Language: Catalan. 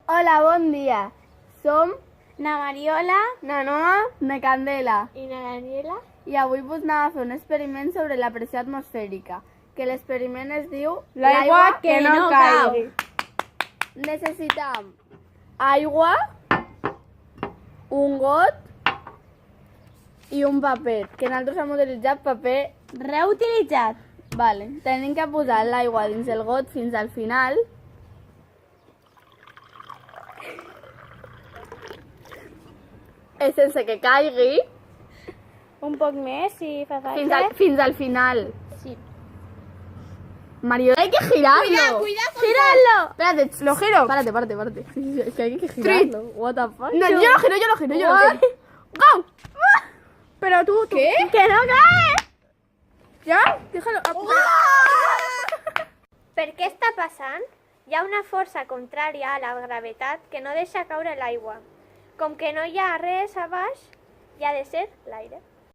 Hola, bon dia. Som Na Mariola na Noa na Candela i na Daniela. i avui vos anava a fer un experiment sobre la pressió atmosfèrica, que l'experiment es diu L'aigua que no caigui. Necessitam aigua, un got i un paper, que nosaltres hem utilitzat paper. Reutilitzat. Vale. Tenim que posar l'aigua dins el got fins al final. Sense que caigui Un poc més, si fa fins falta. fins al final. Sí. Mario, hay que girarlo. ¡Girarlo! Espérate, lo giro. Párate. Es que hay que girarlo. What the fuck? No, yo lo giro. ¡Go! Pero tú. ¿Qué? ¡Que no cae! ¿Ya? Déjalo. Per què està passant? Hi ha una força contrària a la gravetat que no deixa caure l'aigua. Com que no hi ha res a baix, hi ha de ser l'aire.